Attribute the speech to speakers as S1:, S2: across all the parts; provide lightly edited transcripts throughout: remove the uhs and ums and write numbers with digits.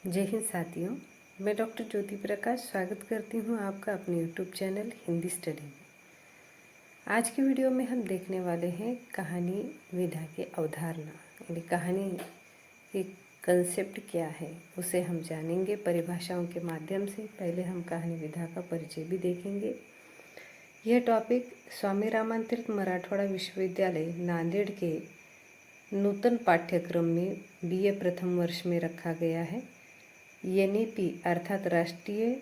S1: जय हिंद साथियों, मैं डॉक्टर ज्योति प्रकाश स्वागत करती हूँ आपका अपने यूट्यूब चैनल हिंदी स्टडी में। आज की वीडियो में हम देखने वाले हैं कहानी विधा की अवधारणा, यानी कहानी की कंसेप्ट क्या है उसे हम जानेंगे परिभाषाओं के माध्यम से। पहले हम कहानी विधा का परिचय भी देखेंगे। यह टॉपिक स्वामी रामातीर्थ मराठवाड़ा विश्वविद्यालय नांदेड़ के नूतन पाठ्यक्रम में BA प्रथम वर्ष में रखा गया है। NEP अर्थात राष्ट्रीय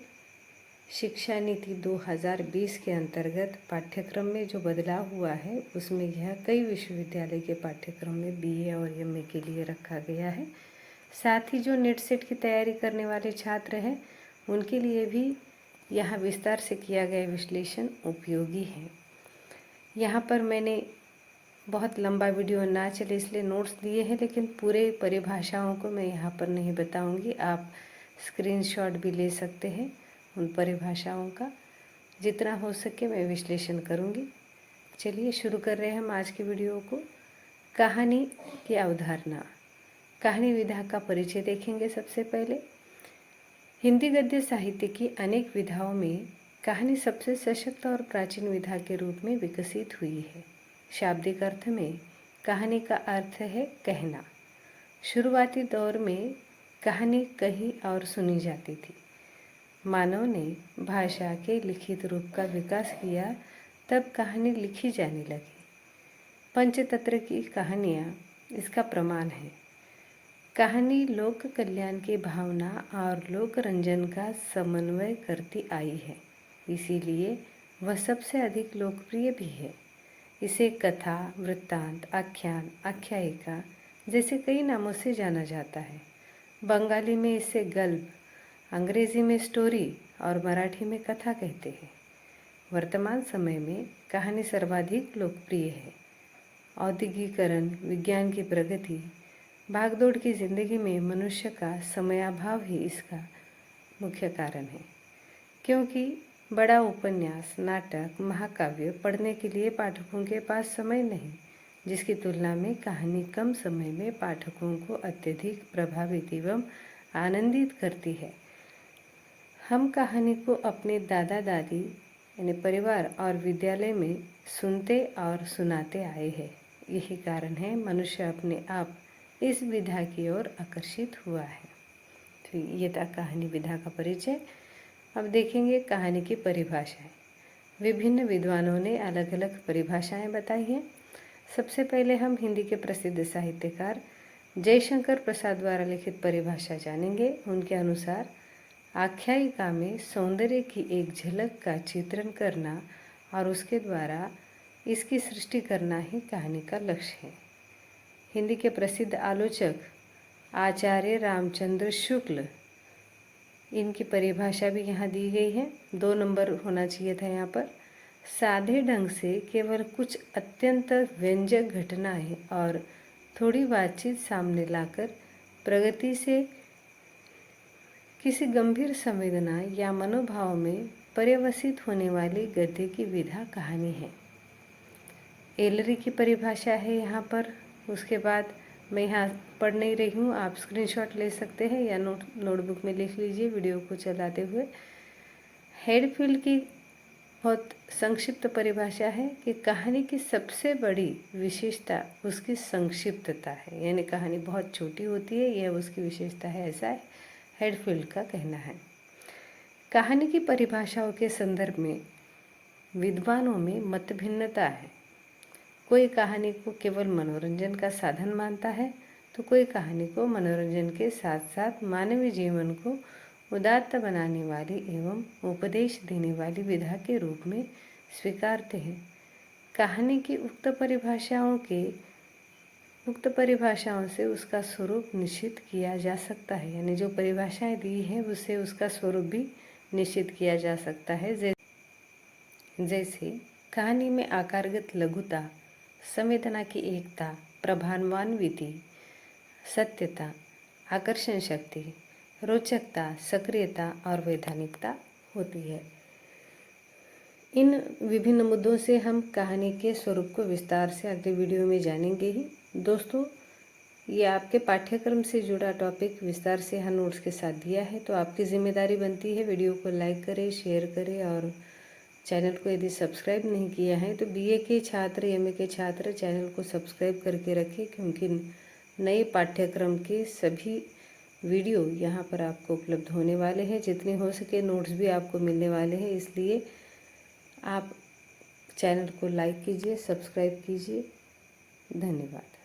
S1: शिक्षा नीति 2020 के अंतर्गत पाठ्यक्रम में जो बदलाव हुआ है उसमें यह कई विश्वविद्यालय के पाठ्यक्रम में BA और MA के लिए रखा गया है। साथ ही जो नेट सेट की तैयारी करने वाले छात्र हैं उनके लिए भी यहाँ विस्तार से किया गया विश्लेषण उपयोगी है। यहाँ पर मैंने बहुत लंबा वीडियो ना चले इसलिए नोट्स दिए हैं, लेकिन पूरे परिभाषाओं को मैं यहाँ पर नहीं बताऊँगी। आप स्क्रीनशॉट भी ले सकते हैं उन परिभाषाओं का। जितना हो सके मैं विश्लेषण करूँगी। चलिए शुरू कर रहे हैं हम आज की वीडियो को। कहानी की अवधारणा, कहानी विधा का परिचय देखेंगे। सबसे पहले हिंदी गद्य साहित्य की अनेक विधाओं में कहानी सबसे सशक्त और प्राचीन विधा के रूप में विकसित हुई है। शाब्दिक अर्थ में कहानी का अर्थ है कहना। शुरुआती दौर में कहानी कही और सुनी जाती थी। मानव ने भाषा के लिखित रूप का विकास किया, तब कहानी लिखी जाने लगी। पंचतंत्र की कहानियाँ इसका प्रमाण है। कहानी लोक कल्याण की भावना और लोक रंजन का समन्वय करती आई है, इसीलिए वह सबसे अधिक लोकप्रिय भी है। इसे कथा, वृत्तांत, आख्यान, आख्यायिका जैसे कई नामों से जाना जाता है। बंगाली में इसे गल्प, अंग्रेजी में स्टोरी और मराठी में कथा कहते हैं। वर्तमान समय में कहानी सर्वाधिक लोकप्रिय है। औद्योगिकरण, विज्ञान की प्रगति, भागदौड़ की जिंदगी में मनुष्य का समयाभाव ही इसका मुख्य कारण है, क्योंकि बड़ा उपन्यास, नाटक, महाकाव्य पढ़ने के लिए पाठकों के पास समय नहीं, जिसकी तुलना में कहानी कम समय में पाठकों को अत्यधिक प्रभावित एवं आनंदित करती है। हम कहानी को अपने दादा दादी यानी परिवार और विद्यालय में सुनते और सुनाते आए हैं। यही कारण है मनुष्य अपने आप इस विधा की ओर आकर्षित हुआ है। तो ये था कहानी विधा का परिचय। अब देखेंगे कहानी की परिभाषाएं। विभिन्न विद्वानों ने अलग अलग परिभाषाएं बताई हैं। सबसे पहले हम हिंदी के प्रसिद्ध साहित्यकार जयशंकर प्रसाद द्वारा लिखित परिभाषा जानेंगे। उनके अनुसार आख्यायिका में सौंदर्य की एक झलक का चित्रण करना और उसके द्वारा इसकी सृष्टि करना ही कहानी का लक्ष्य है। हिंदी के प्रसिद्ध आलोचक आचार्य रामचंद्र शुक्ल, इनकी परिभाषा भी यहाँ दी गई है। 2 नंबर होना चाहिए था यहाँ पर। सादे ढंग से केवल कुछ अत्यंत व्यंजक घटनाएं और थोड़ी बातचीत सामने लाकर प्रगति से किसी गंभीर संवेदना या मनोभाव में पर्यवसित होने वाली गद्य की विधा कहानी है। एलरी की परिभाषा है यहाँ पर। उसके बाद मैं यहाँ पढ़ नहीं रही हूँ, आप स्क्रीनशॉट ले सकते हैं या नोटबुक में लिख लीजिए वीडियो को चलाते हुए। हेडफील्ड की बहुत संक्षिप्त परिभाषा है कि कहानी की सबसे बड़ी विशेषता उसकी संक्षिप्तता है, यानी कहानी बहुत छोटी होती है, यह उसकी विशेषता है, ऐसा हेडफील्ड का कहना है। कहानी की परिभाषाओं के संदर्भ में विद्वानों में मतभिन्नता है। कोई कहानी को केवल मनोरंजन का साधन मानता है, तो कोई कहानी को मनोरंजन के साथ साथ मानवीय जीवन को उदात्त बनाने वाली एवं उपदेश देने वाली विधा के रूप में स्वीकारते हैं। कहानी की उक्त परिभाषाओं से उसका स्वरूप निश्चित किया जा सकता है, यानी जो परिभाषाएं दी हैं उससे उसका स्वरूप भी निश्चित किया जा सकता है। जैसे कहानी में आकारगत लघुता, संवेदना की एकता, प्रभावान्विति, सत्यता, आकर्षण शक्ति, रोचकता, सक्रियता और वैधानिकता होती है। इन विभिन्न मुद्दों से हम कहानी के स्वरूप को विस्तार से अगले वीडियो में जानेंगे ही। दोस्तों, ये आपके पाठ्यक्रम से जुड़ा टॉपिक विस्तार से यहाँ नोट्स के साथ दिया है, तो आपकी जिम्मेदारी बनती है वीडियो को लाइक करें, शेयर करें और चैनल को यदि सब्सक्राइब नहीं किया है तो बीए के छात्र, एमए के छात्र चैनल को सब्सक्राइब करके रखें, क्योंकि नए पाठ्यक्रम के सभी वीडियो यहाँ पर आपको उपलब्ध होने वाले हैं। जितने हो सके नोट्स भी आपको मिलने वाले हैं, इसलिए आप चैनल को लाइक कीजिए, सब्सक्राइब कीजिए। धन्यवाद।